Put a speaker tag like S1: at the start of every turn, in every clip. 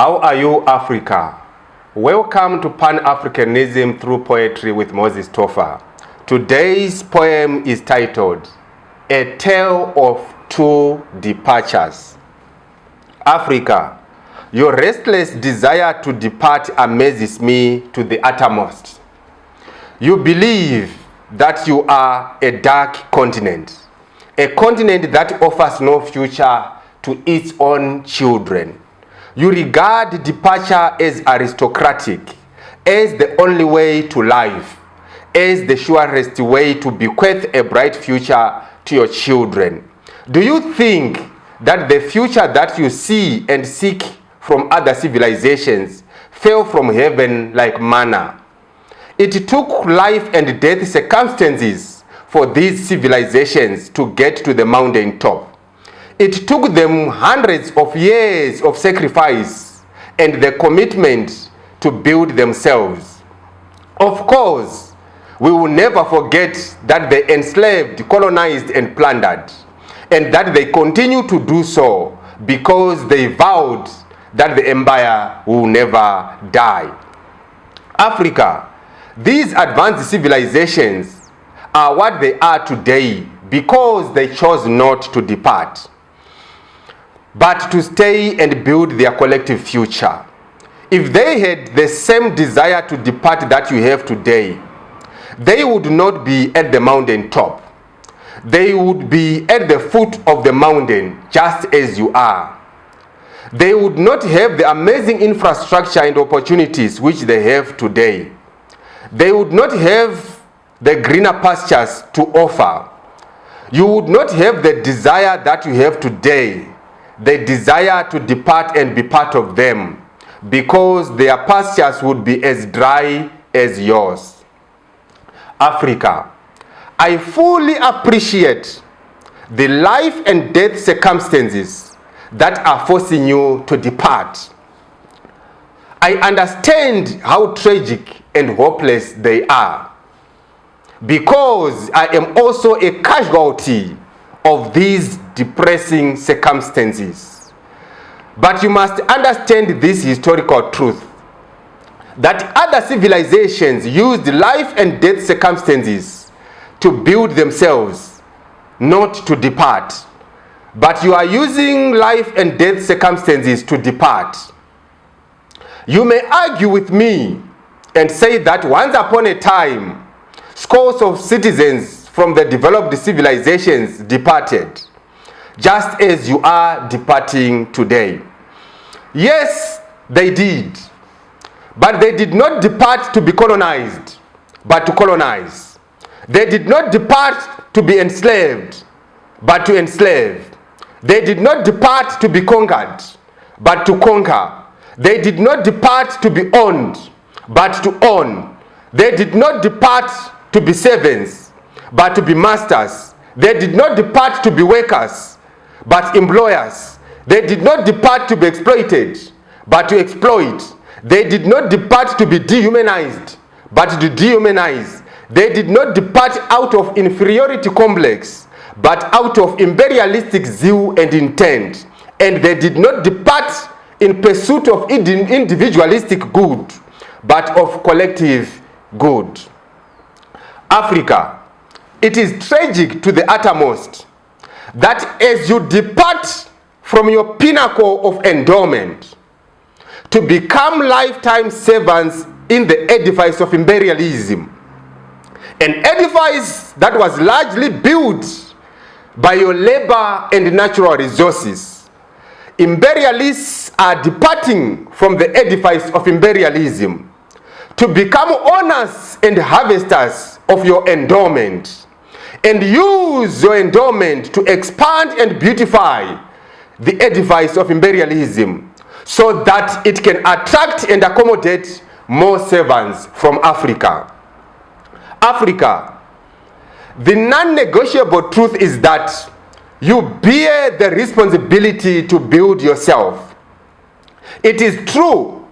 S1: How are you, Africa? Welcome to Pan-Africanism through Poetry with Moses Tofa. Today's poem is titled, A Tale of Two Departures. Africa, your restless desire to depart amazes me to the uttermost. You believe that you are a dark continent, a continent that offers no future to its own children. You regard departure as aristocratic, as the only way to life, as the surest way to bequeath a bright future to your children. Do you think that the future that you see and seek from other civilizations fell from heaven like manna? It took life and death circumstances for these civilizations to get to the mountain top. It took them hundreds of years of sacrifice and the commitment to build themselves. Of course, we will never forget that they enslaved, colonized, and plundered, and that they continue to do so because they vowed that the empire will never die. Africa, these advanced civilizations are what they are today because they chose not to depart, but to stay and build their collective future. If they had the same desire to depart that you have today, they would not be at the mountain top. They would be at the foot of the mountain just as you are. They would not have the amazing infrastructure and opportunities which they have today. They would not have the greener pastures to offer. You would not have the desire that you have today, the desire to depart and be part of them, because their pastures would be as dry as yours. Africa, I fully appreciate the life and death circumstances that are forcing you to depart. I understand how tragic and hopeless they are, because I am also a casualty of these depressing circumstances. But you must understand this historical truth, that other civilizations used life and death circumstances to build themselves, not to depart. But you are using life and death circumstances to depart. You may argue with me and say that once upon a time, scores of citizens from the developed civilizations departed, just as you are departing today. Yes, they did. But they did not depart to be colonized, but to colonize. They did not depart to be enslaved, but to enslave. They did not depart to be conquered, but to conquer. They did not depart to be owned, but to own. They did not depart to be servants, but to be masters. They did not depart to be workers, but employers. They did not depart to be exploited, but to exploit. They did not depart to be dehumanized, but to dehumanize. They did not depart out of inferiority complex, but out of imperialistic zeal and intent. And they did not depart in pursuit of individualistic good, but of collective good. Africa, it is tragic to the uttermost that as you depart from your pinnacle of endowment to become lifetime servants in the edifice of imperialism, an edifice that was largely built by your labor and natural resources, imperialists are departing from the edifice of imperialism to become owners and harvesters of your endowment, and use your endowment to expand and beautify the edifice of imperialism so that it can attract and accommodate more servants from Africa. Africa, the non-negotiable truth is that you bear the responsibility to build yourself. It is true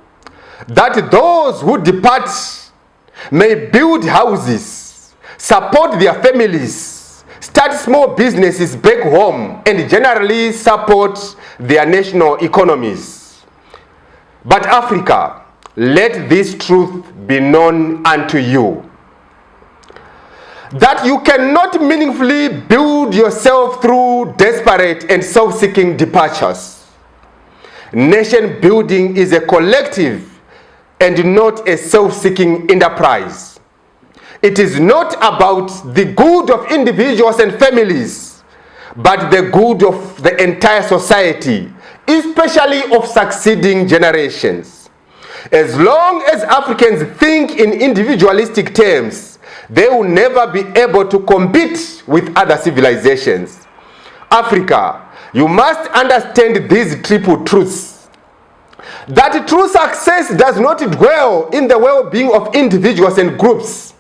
S1: that those who depart may build houses, support their families, start small businesses back home, and generally support their national economies. But Africa, let this truth be known unto you, that you cannot meaningfully build yourself through desperate and self-seeking departures. Nation building is a collective and not a self-seeking enterprise. It is not about the good of individuals and families, but the good of the entire society, especially of succeeding generations. As long as Africans think in individualistic terms, they will never be able to compete with other civilizations. Africa, you must understand these triple truths. That true success does not dwell in the well-being of individuals and groups,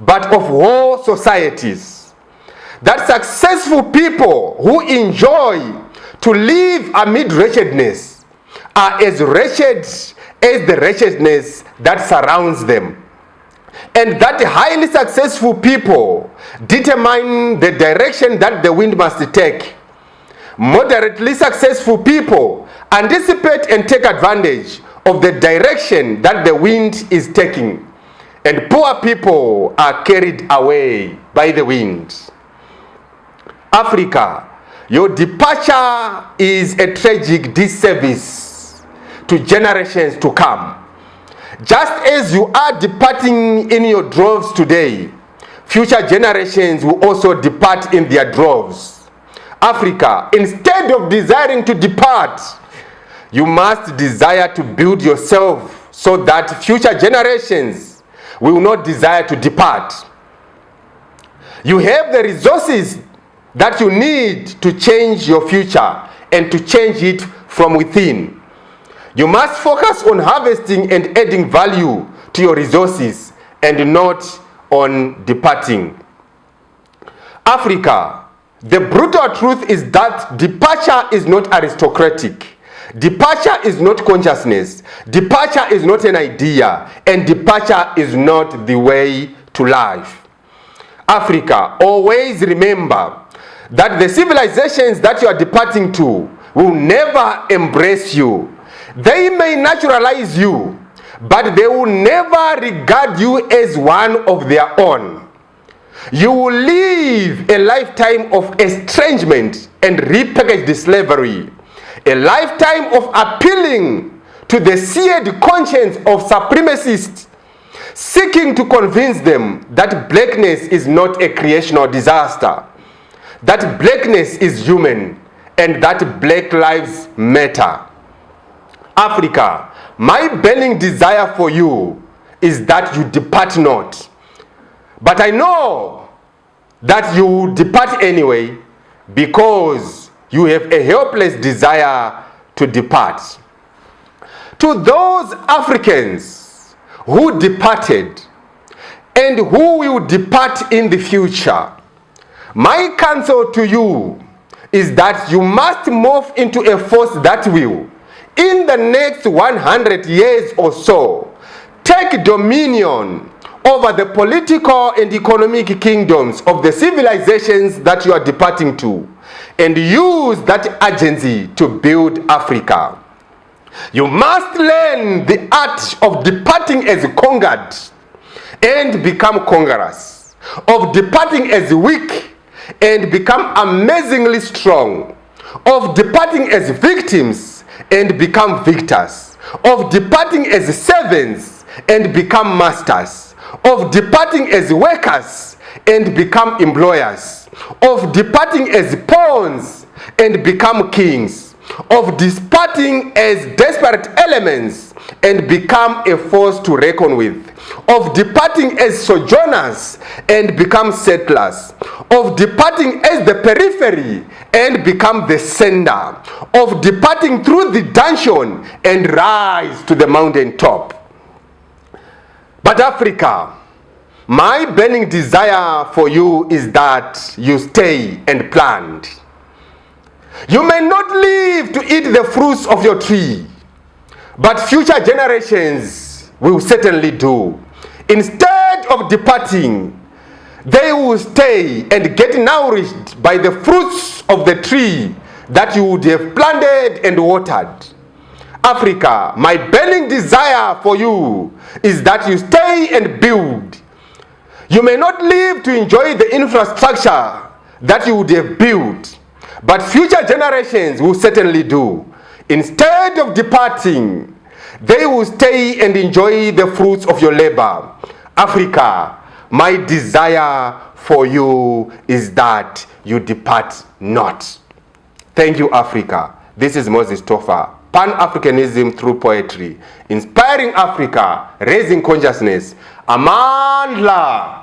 S1: but of whole societies. That successful people who enjoy to live amid wretchedness are as wretched as the wretchedness that surrounds them. And that highly successful people determine the direction that the wind must take. Moderately successful people anticipate and take advantage of the direction that the wind is taking. And poor people are carried away by the wind. Africa, your departure is a tragic disservice to generations to come. Just as you are departing in your droves today, future generations will also depart in their droves. Africa, instead of desiring to depart, you must desire to build yourself so that future generations will not desire to depart. You have the resources that you need to change your future and to change it from within. You must focus on harvesting and adding value to your resources and not on departing. Africa, the brutal truth is that departure is not aristocratic. Departure is not consciousness. Departure is not an idea. And departure is not the way to life. Africa, always remember that the civilizations that you are departing to will never embrace you. They may naturalize you, but they will never regard you as one of their own. You will live a lifetime of estrangement and repackaged slavery, a lifetime of appealing to the seared conscience of supremacists, seeking to convince them that blackness is not a creational disaster, that blackness is human, and that black lives matter. Africa, my burning desire for you is that you depart not. But I know that you will depart anyway because you have a helpless desire to depart. To those Africans who departed and who will depart in the future, my counsel to you is that you must morph into a force that will, in the next 100 years or so, take dominion over the political and economic kingdoms of the civilizations that you are departing to, and use that agency to build Africa. You must learn the art of departing as conquered and become conquerors, of departing as weak and become amazingly strong, of departing as victims and become victors, of departing as servants and become masters, of departing as workers and become employers, of departing as pawns and become kings, of departing as desperate elements and become a force to reckon with, of departing as sojourners and become settlers, of departing as the periphery and become the center, of departing through the dungeon and rise to the mountain top. But Africa, my burning desire for you is that you stay and plant. You may not live to eat the fruits of your tree, but future generations will certainly do. Instead of departing, they will stay and get nourished by the fruits of the tree that you would have planted and watered. Africa, my burning desire for you is that you stay and build. You may not live to enjoy the infrastructure that you would have built, but future generations will certainly do. Instead of departing, they will stay and enjoy the fruits of your labor. Africa, my desire for you is that you depart not. Thank you, Africa. This is Moses Tofa. Pan-Africanism through poetry. Inspiring Africa, raising consciousness. Amandla.